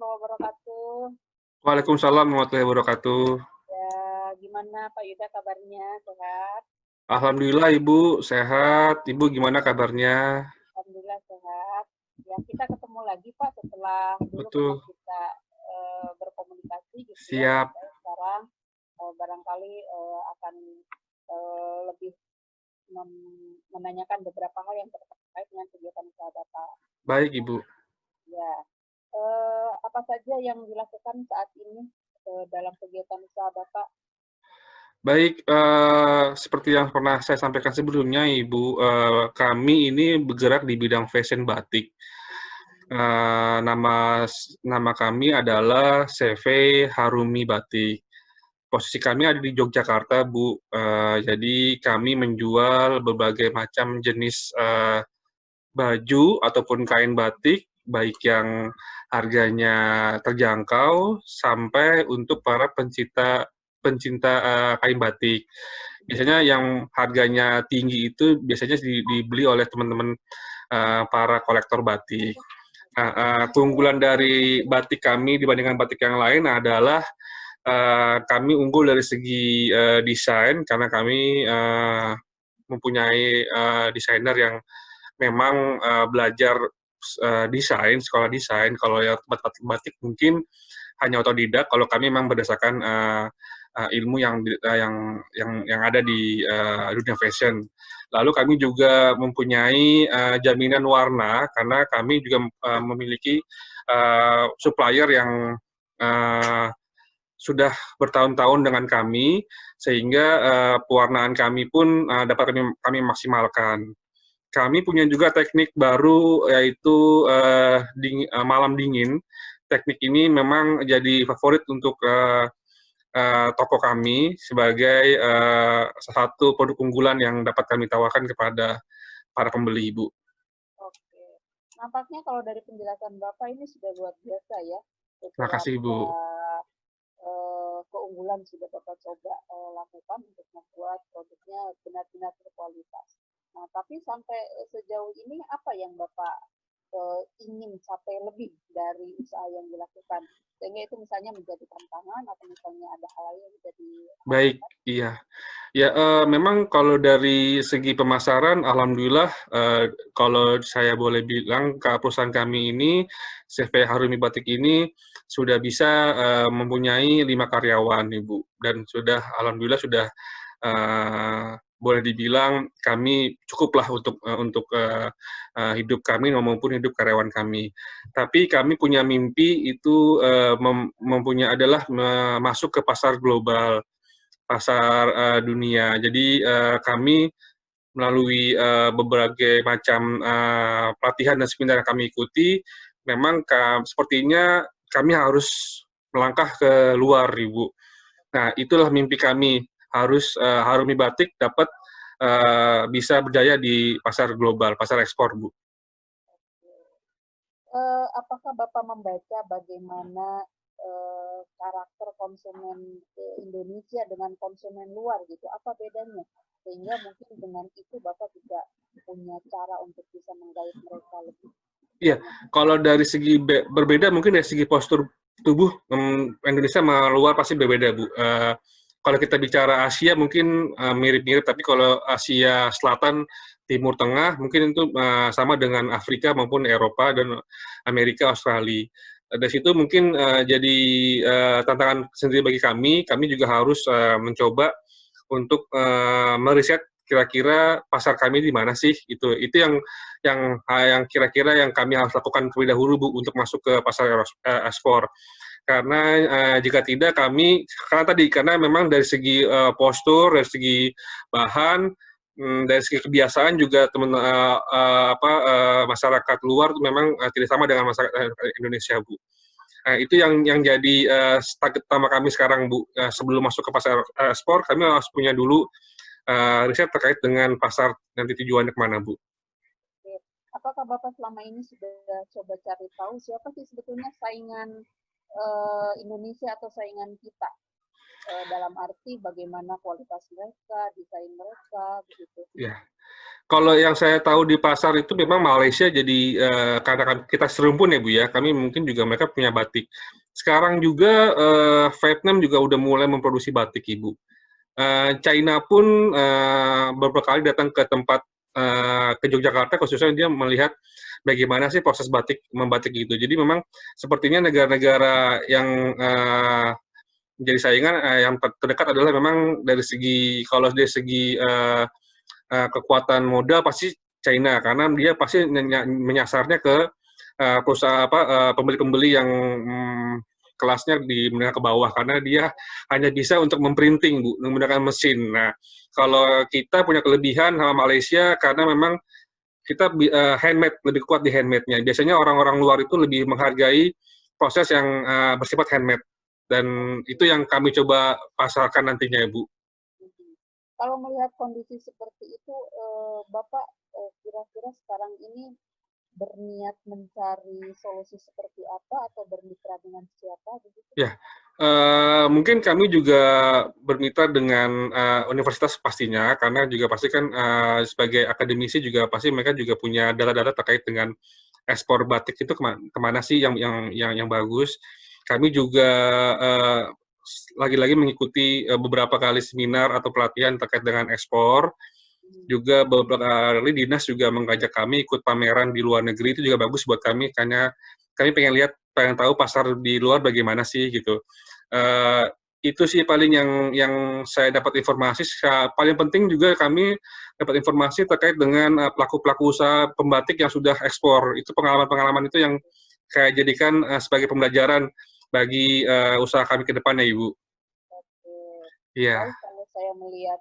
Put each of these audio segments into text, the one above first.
warahmatullahi wabarakatuh. Waalaikumsalam warahmatullahi wabarakatuh. Ya, gimana Pak Yuda kabarnya? Sehat? Alhamdulillah Ibu sehat. Ibu gimana kabarnya? Alhamdulillah sehat. Ya, kita ketemu lagi Pak setelah dulu pernah Betul. kita berkomunikasi gitu ya. Siap. Saya sekarang barangkali akan lebih menanyakan beberapa hal yang terkait dengan kegiatan usaha Bapak. Baik Ibu. Ya, apa saja yang dilakukan saat ini dalam kegiatan usaha Bapak? Baik, seperti yang pernah saya sampaikan sebelumnya Ibu, kami ini bergerak di bidang fashion batik. Nama kami adalah CV Harumi Batik. Posisi kami ada di Yogyakarta, Bu. Jadi kami menjual berbagai macam jenis baju ataupun kain batik, baik yang harganya terjangkau sampai untuk para pencinta pencinta kain batik. Biasanya yang harganya tinggi itu biasanya dibeli oleh teman-teman para kolektor batik. Nah, keunggulan dari batik kami dibandingkan batik yang lain adalah kami unggul dari segi desain karena kami mempunyai desainer yang memang belajar desain, sekolah desain. Kalau yang tempat batik mungkin hanya otodidak. Kalau kami memang berdasarkan ilmu yang ada di dunia fashion. Lalu kami juga mempunyai jaminan warna karena kami juga memiliki supplier yang uh, sudah bertahun-tahun dengan kami, sehingga pewarnaan kami pun dapat kami maksimalkan. Kami punya juga teknik baru yaitu malam dingin. Teknik ini memang jadi favorit untuk toko kami sebagai salah satu produk unggulan yang dapat kami tawarkan kepada para pembeli, Ibu. Oke. Nampaknya kalau dari penjelasan Bapak ini sudah luar biasa ya. Terima kasih, Beberapa Ibu. keunggulan sudah Bapak coba lakukan untuk membuat produknya benar-benar berkualitas. Nah, tapi sampai sejauh ini apa yang Bapak ingin capai lebih dari usaha yang dilakukan? Sehingga itu misalnya menjadi tantangan atau misalnya ada hal lain yang menjadi Baik, iya. Ya, memang kalau dari segi pemasaran, alhamdulillah, kalau saya boleh bilang, perusahaan kami ini, CV Harumi Batik ini, sudah bisa mempunyai 5 karyawan, Ibu. Dan sudah alhamdulillah sudah boleh dibilang kami cukuplah untuk hidup kami maupun hidup karyawan kami. Tapi kami punya mimpi itu adalah masuk ke pasar global, pasar dunia. Jadi kami melalui berbagai macam pelatihan dan seminar yang kami ikuti, memang sepertinya kami harus melangkah ke luar, Ibu. Nah, itulah mimpi kami, harus Harumi Batik dapat bisa berjaya di pasar global, pasar ekspor, Bu. apakah Bapak membaca bagaimana karakter konsumen Indonesia dengan konsumen luar gitu? Apa bedanya? Sehingga mungkin dengan itu Bapak juga punya cara untuk bisa menggait mereka lebih. Iya, kalau dari segi berbeda mungkin dari segi postur tubuh Indonesia sama luar pasti berbeda, Bu. Kalau kita bicara Asia mungkin mirip-mirip, tapi kalau Asia Selatan, Timur Tengah mungkin itu sama dengan Afrika maupun Eropa dan Amerika, Australia. Dari situ mungkin jadi tantangan sendiri bagi kami. Kami juga harus mencoba untuk meriset kira-kira pasar kami di mana sih, itu yang kira-kira yang kami harus lakukan terlebih dahulu, Bu, untuk masuk ke pasar ekspor. Karena jika tidak kami, karena memang dari segi postur, dari segi bahan, dari segi kebiasaan juga masyarakat luar memang tidak sama dengan masyarakat Indonesia, Bu. Itu yang jadi target utama kami sekarang, Bu. Sebelum masuk ke pasar ekspor, kami harus punya dulu riset terkait dengan pasar nanti tujuannya kemana, Bu. Oke. Apakah Bapak selama ini sudah coba cari tahu siapa sih sebetulnya saingan Indonesia atau saingan kita? dalam arti bagaimana kualitas mereka, desain mereka, begitu. Ya. Kalau yang saya tahu di pasar itu memang Malaysia jadi karena kita serumpun ya Bu ya, kami mungkin juga mereka punya batik. Sekarang juga Vietnam juga udah mulai memproduksi batik Ibu. China pun beberapa kali datang ke tempat ke Yogyakarta khususnya dia melihat bagaimana sih proses batik membatik gitu. Jadi memang sepertinya negara-negara yang menjadi saingan yang terdekat adalah memang dari segi kalau dari segi kekuatan modal pasti China karena dia pasti menyasarnya ke perusahaan pembeli-pembeli yang kelasnya di menengah ke bawah karena dia hanya bisa untuk memprinting Bu menggunakan mesin. Nah, kalau kita punya kelebihan sama Malaysia karena memang kita handmade lebih kuat di handmade-nya. Biasanya orang-orang luar itu lebih menghargai proses yang bersifat handmade dan itu yang kami coba pasarkan nantinya ya Bu. Kalau melihat kondisi seperti itu, Bapak kira-kira sekarang ini berniat mencari solusi seperti apa atau bermitra dengan siapa begitu? Ya, mungkin kami juga bermitra dengan universitas pastinya, karena juga pasti kan sebagai akademisi juga pasti mereka juga punya data-data terkait dengan ekspor batik itu kemana sih yang bagus. Kami juga lagi-lagi mengikuti beberapa kali seminar atau pelatihan terkait dengan ekspor. Juga beberapa kali dinas juga mengajak kami ikut pameran di luar negeri, itu juga bagus buat kami karena kami pengen tahu pasar di luar bagaimana sih gitu. Itu sih paling yang saya dapat informasi. Paling penting juga kami dapat informasi terkait dengan pelaku-pelaku usaha pembatik yang sudah ekspor. Itu pengalaman-pengalaman itu yang saya jadikan sebagai pembelajaran bagi usaha kami ke depannya, Ibu. Oke. Iya. Baik, kalau saya melihat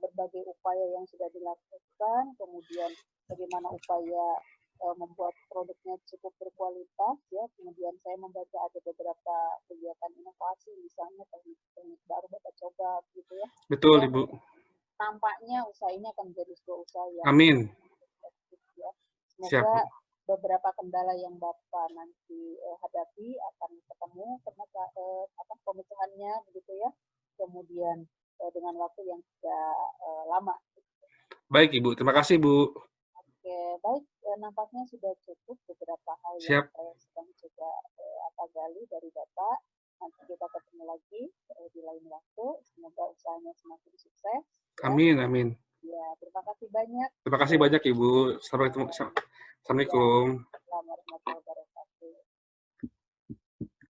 berbagai upaya yang sudah dilakukan, kemudian bagaimana upaya membuat produknya cukup berkualitas, ya. Kemudian saya membaca ada beberapa kegiatan inovasi, misalnya teknik-teknik baru Bapak coba, gitu ya. Betul, Ya, Ibu. tampaknya usaha ini akan menjadi sebuah usaha yang Amin. efektif, ya. Siap, Semoga Bu. beberapa kendala yang Bapak nanti hadapi akan ketemu pemecahannya, begitu ya. Kemudian dengan waktu yang tidak lama. Baik, Ibu. Terima kasih, Bu. Oke, baik. Nampaknya sudah cukup beberapa hal yang Siap. saya sedang coba gali dari Bapak. Nanti kita ketemu lagi di lain waktu. Semoga usahanya semakin sukses. Ya, Amin, amin. ya, terima kasih banyak. Terima kasih banyak, Ibu. Sampai ketemu. Ya, Assalamualaikum. selamat warahmatullahi wabarakatuh.